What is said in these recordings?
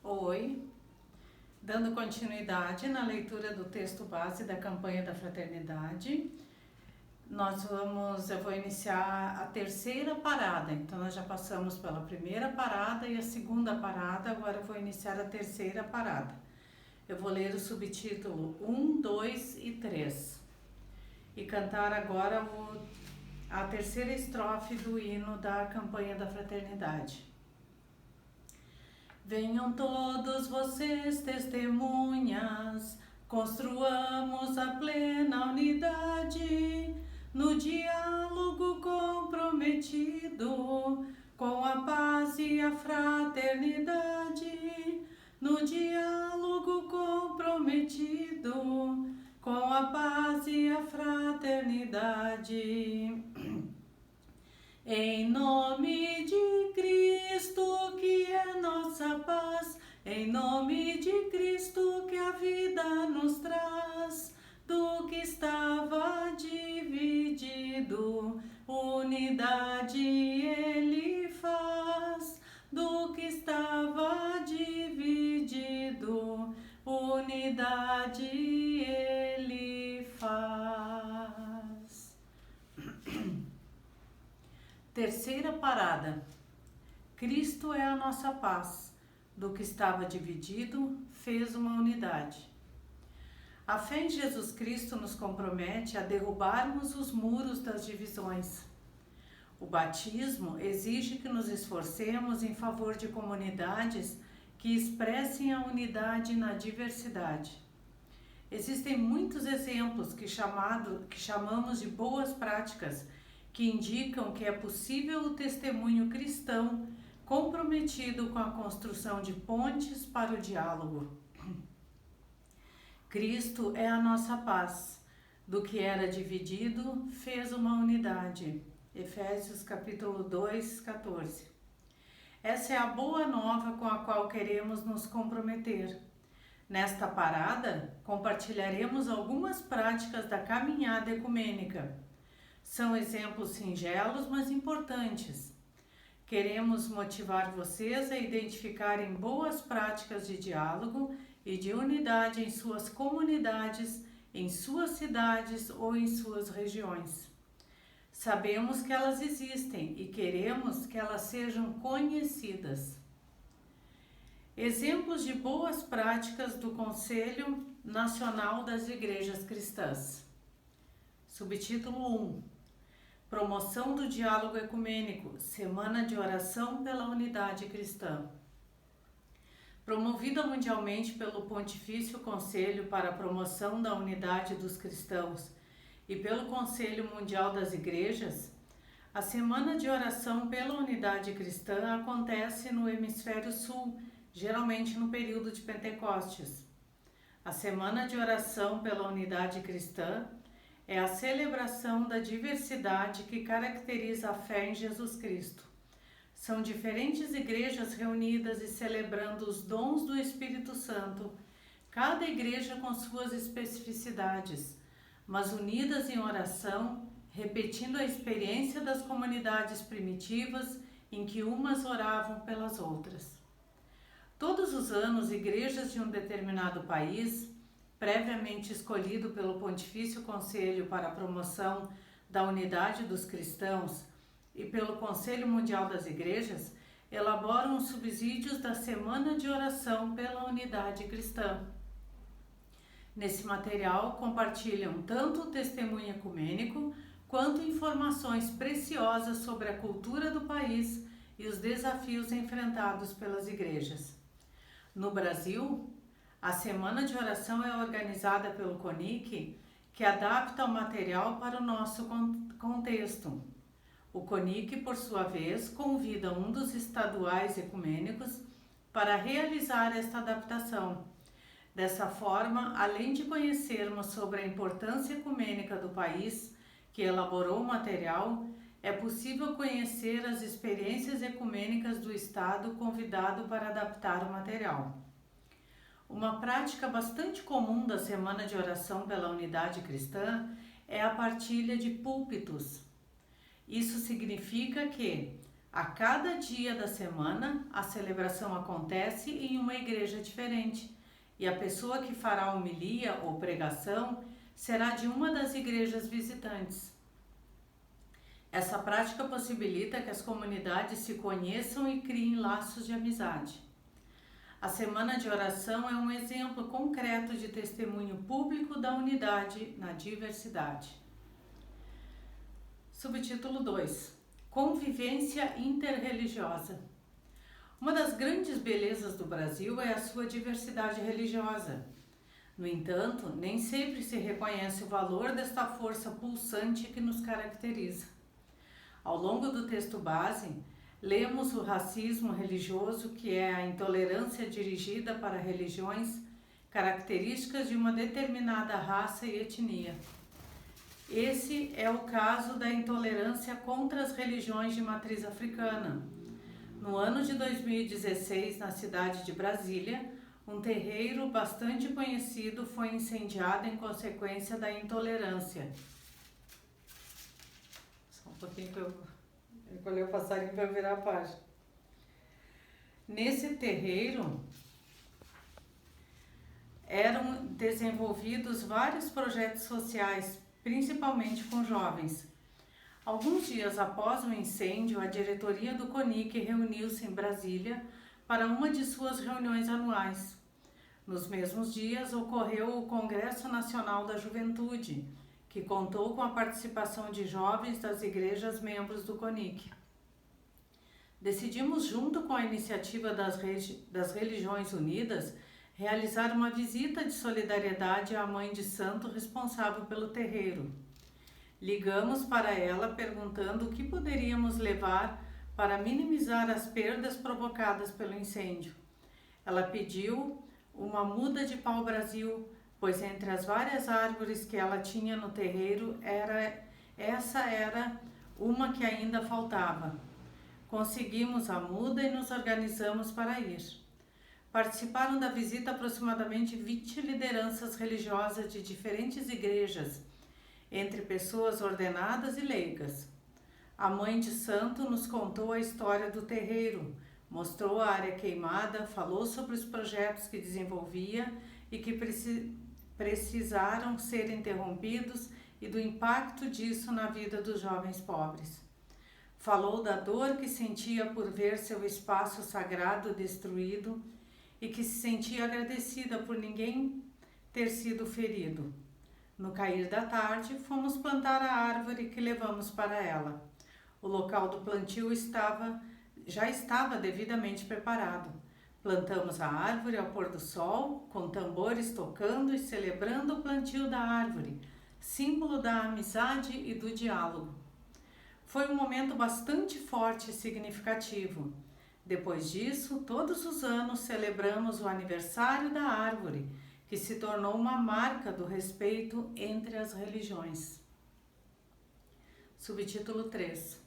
Oi, dando continuidade na leitura do texto base da campanha da fraternidade, eu vou iniciar a terceira parada. Então nós já passamos pela primeira parada e a segunda parada, agora eu vou iniciar a terceira parada. Eu vou ler o subtítulo 1, 2 e 3 e cantar agora a terceira estrofe do hino da campanha da fraternidade. Venham todos vocês, testemunhas, construamos a plena unidade, no diálogo comprometido, com a paz e a fraternidade, no diálogo comprometido, com a paz e a fraternidade. Em nome de Cristo, que é nossa paz, em nome de Cristo, que a vida nos traz, do que estava dividido, unidade Ele faz, do que estava dividido, unidade Ele faz. Terceira parada. Cristo é a nossa paz. Do que estava dividido, fez uma unidade. A fé em Jesus Cristo nos compromete a derrubarmos os muros das divisões. O batismo exige que nos esforcemos em favor de comunidades que expressem a unidade na diversidade. Existem muitos exemplos que chamamos de boas práticas, que indicam que é possível o testemunho cristão comprometido com a construção de pontes para o diálogo. Cristo é a nossa paz. Do que era dividido, fez uma unidade. Efésios capítulo 2, 14. Essa é a boa nova com a qual queremos nos comprometer. Nesta parada, compartilharemos algumas práticas da caminhada ecumênica. São exemplos singelos, mas importantes. Queremos motivar vocês a identificarem boas práticas de diálogo e de unidade em suas comunidades, em suas cidades ou em suas regiões. Sabemos que elas existem e queremos que elas sejam conhecidas. Exemplos de boas práticas do Conselho Nacional das Igrejas Cristãs. Subtítulo 1. Promoção do diálogo ecumênico, Semana de Oração pela Unidade Cristã. Promovida mundialmente pelo Pontifício Conselho para a Promoção da Unidade dos Cristãos e pelo Conselho Mundial das Igrejas, a Semana de Oração pela Unidade Cristã acontece no Hemisfério Sul, geralmente no período de Pentecostes. A Semana de Oração pela Unidade Cristã é a celebração da diversidade que caracteriza a fé em Jesus Cristo. São diferentes igrejas reunidas e celebrando os dons do Espírito Santo, cada igreja com suas especificidades, mas unidas em oração, repetindo a experiência das comunidades primitivas em que umas oravam pelas outras. Todos os anos, igrejas de um determinado país, previamente escolhido pelo Pontifício Conselho para a Promoção da Unidade dos Cristãos e pelo Conselho Mundial das Igrejas, elaboram os subsídios da Semana de Oração pela Unidade Cristã. Nesse material, compartilham tanto o testemunho ecumênico quanto informações preciosas sobre a cultura do país e os desafios enfrentados pelas igrejas. No Brasil, a Semana de Oração é organizada pelo CONIC, que adapta o material para o nosso contexto. O CONIC, por sua vez, convida um dos estaduais ecumênicos para realizar esta adaptação. Dessa forma, além de conhecermos sobre a importância ecumênica do país que elaborou o material, é possível conhecer as experiências ecumênicas do estado convidado para adaptar o material. Uma prática bastante comum da Semana de Oração pela Unidade Cristã é a partilha de púlpitos. Isso significa que, A cada dia da semana, a celebração acontece em uma igreja diferente e a pessoa que fará homilia ou pregação será de uma das igrejas visitantes. Essa prática possibilita que as comunidades se conheçam e criem laços de amizade. A semana de oração é um exemplo concreto de testemunho público da unidade na diversidade. Subtítulo 2: Convivência interreligiosa. Uma das grandes belezas do Brasil é a sua diversidade religiosa. No entanto, nem sempre se reconhece o valor desta força pulsante que nos caracteriza. Ao longo do texto base, lemos o racismo religioso, que é a intolerância dirigida para religiões características de uma determinada raça e etnia. Esse é o caso da intolerância contra as religiões de matriz africana. No ano de 2016, na cidade de Brasília, um terreiro bastante conhecido foi incendiado em consequência da intolerância. Só um pouquinho que eu recolhi o passarinho para virar a página. Nesse terreiro eram desenvolvidos vários projetos sociais, principalmente com jovens. Alguns dias após o incêndio, a diretoria do CONIC reuniu-se em Brasília para uma de suas reuniões anuais. Nos mesmos dias, ocorreu o Congresso Nacional da Juventude, que contou com a participação de jovens das igrejas membros do CONIC. Decidimos, junto com a iniciativa das Religiões Unidas, realizar uma visita de solidariedade à mãe de santo responsável pelo terreiro. Ligamos para ela perguntando o que poderíamos levar para minimizar as perdas provocadas pelo incêndio. Ela pediu uma muda de pau-brasil, pois entre as várias árvores que ela tinha no terreiro, essa era uma que ainda faltava. Conseguimos a muda e nos organizamos para ir. Participaram da visita aproximadamente 20 lideranças religiosas de diferentes igrejas, entre pessoas ordenadas e leigas. A mãe de santo nos contou a história do terreiro, mostrou a área queimada, falou sobre os projetos que desenvolvia e que precisaram ser interrompidos e do impacto disso na vida dos jovens pobres. Falou da dor que sentia por ver seu espaço sagrado destruído e que se sentia agradecida por ninguém ter sido ferido. No cair da tarde, fomos plantar a árvore que levamos para ela. O local do plantio já estava devidamente preparado. Plantamos a árvore ao pôr do sol, com tambores tocando e celebrando o plantio da árvore, símbolo da amizade e do diálogo. Foi um momento bastante forte e significativo. Depois disso, todos os anos celebramos o aniversário da árvore, que se tornou uma marca do respeito entre as religiões. Subtítulo 3: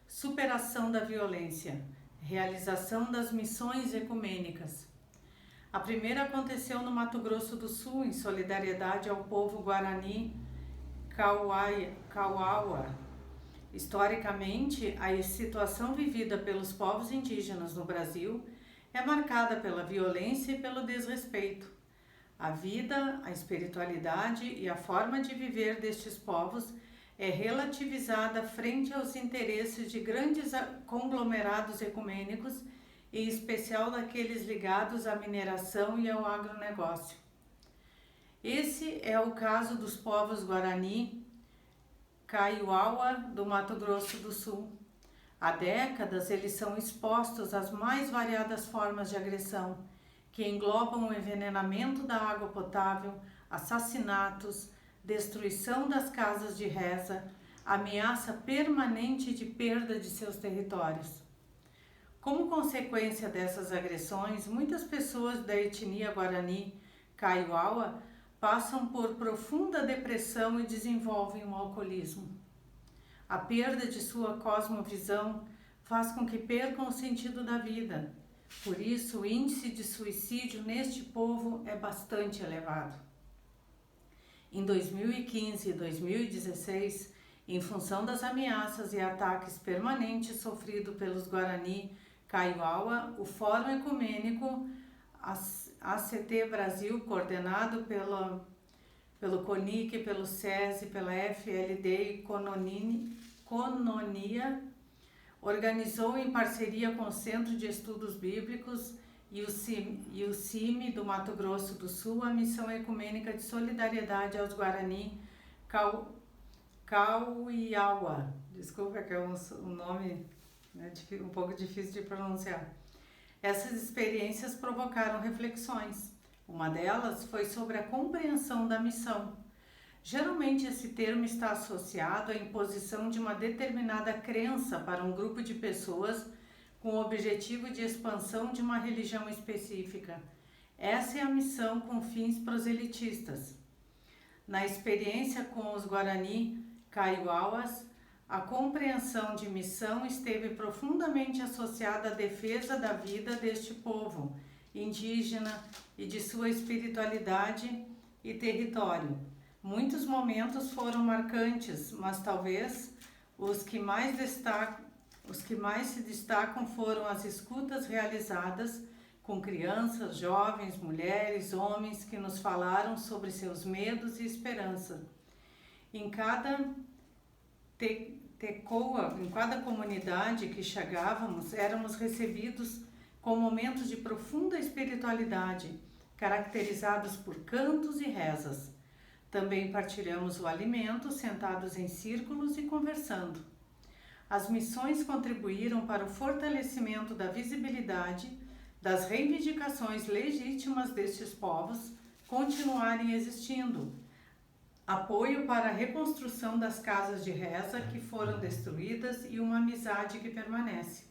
Superação da violência, realização das missões ecumênicas. A primeira aconteceu no Mato Grosso do Sul, em solidariedade ao povo Guarani Kauaua. Historicamente, a situação vivida pelos povos indígenas no Brasil é marcada pela violência e pelo desrespeito. A vida, a espiritualidade e a forma de viver destes povos é relativizada frente aos interesses de grandes conglomerados ecumênicos, em especial daqueles ligados à mineração e ao agronegócio. Esse é o caso dos povos Guarani Kaiowá do Mato Grosso do Sul. Há décadas eles são expostos às mais variadas formas de agressão, que englobam o envenenamento da água potável, assassinatos, destruição das casas de reza, ameaça permanente de perda de seus territórios. Como consequência dessas agressões, muitas pessoas da etnia Guarani Kaiowá passam por profunda depressão e desenvolvem um alcoolismo. A perda de sua cosmovisão faz com que percam o sentido da vida. Por isso, o índice de suicídio neste povo é bastante elevado. Em 2015 e 2016, Em função das ameaças e ataques permanentes sofridos pelos Guarani Kaiowá, o Fórum Ecumênico ACT Brasil, coordenado pelo CONIC, pelo SESI, pela FLD e Cononia, organizou em parceria com o Centro de Estudos Bíblicos e o CIMI do Mato Grosso do Sul a Missão Ecumênica de Solidariedade aos Guarani Kaiowá. Desculpa que é um nome, né, um pouco difícil de pronunciar. Essas experiências provocaram reflexões. Uma delas foi sobre a compreensão da missão. Geralmente esse termo está associado à imposição de uma determinada crença para um grupo de pessoas com o objetivo de expansão de uma religião específica. Essa é a missão com fins proselitistas. Na experiência com os Guarani Kaiowás, a compreensão de missão esteve profundamente associada à defesa da vida deste povo indígena e de sua espiritualidade e território. Muitos momentos foram marcantes, mas talvez os que mais se destacam foram as escutas realizadas com crianças, jovens, mulheres, homens que nos falaram sobre seus medos e esperança. Em cada tecoa, em cada comunidade que chegávamos, éramos recebidos com momentos de profunda espiritualidade, caracterizados por cantos e rezas. Também partilhamos o alimento, sentados em círculos e conversando. As missões contribuíram para o fortalecimento da visibilidade das reivindicações legítimas destes povos continuarem existindo, apoio para a reconstrução das casas de reza que foram destruídas e uma amizade que permanece.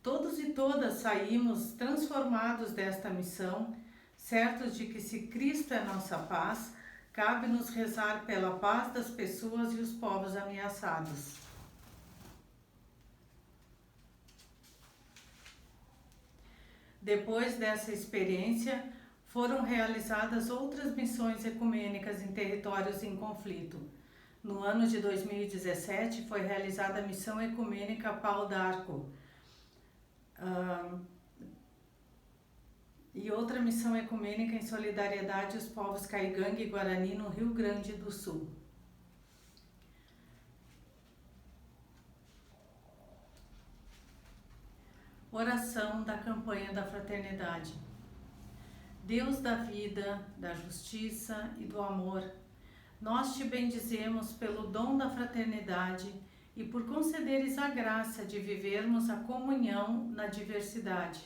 Todos e todas saímos transformados desta missão, certos de que se Cristo é nossa paz, cabe-nos rezar pela paz das pessoas e os povos ameaçados. Depois dessa experiência, foram realizadas outras missões ecumênicas em territórios em conflito. No ano de 2017, foi realizada a Missão Ecumênica Pau d'Arco, e outra missão ecumênica em solidariedade aos povos Caigangue e Guarani no Rio Grande do Sul. Oração da campanha da fraternidade. Deus da vida, da justiça e do amor, nós te bendizemos pelo dom da fraternidade e por concederes a graça de vivermos a comunhão na diversidade.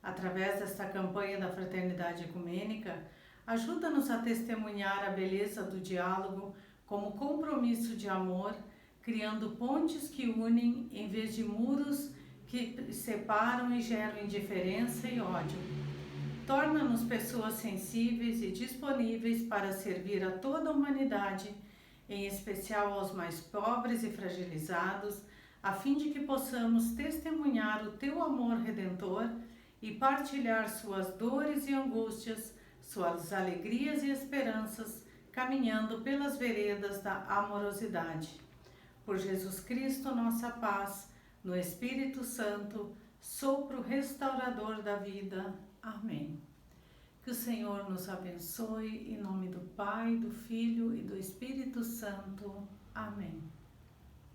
Através desta campanha da fraternidade ecumênica, ajuda-nos a testemunhar a beleza do diálogo como compromisso de amor, criando pontes que unem em vez de muros que separam e geram indiferença e ódio. Torna-nos pessoas sensíveis e disponíveis para servir a toda a humanidade, em especial aos mais pobres e fragilizados, a fim de que possamos testemunhar o teu amor redentor e partilhar suas dores e angústias, suas alegrias e esperanças, caminhando pelas veredas da amorosidade. Por Jesus Cristo, nossa paz, no Espírito Santo, sopro restaurador da vida. Amém. Que o Senhor nos abençoe, em nome do Pai, do Filho e do Espírito Santo. Amém.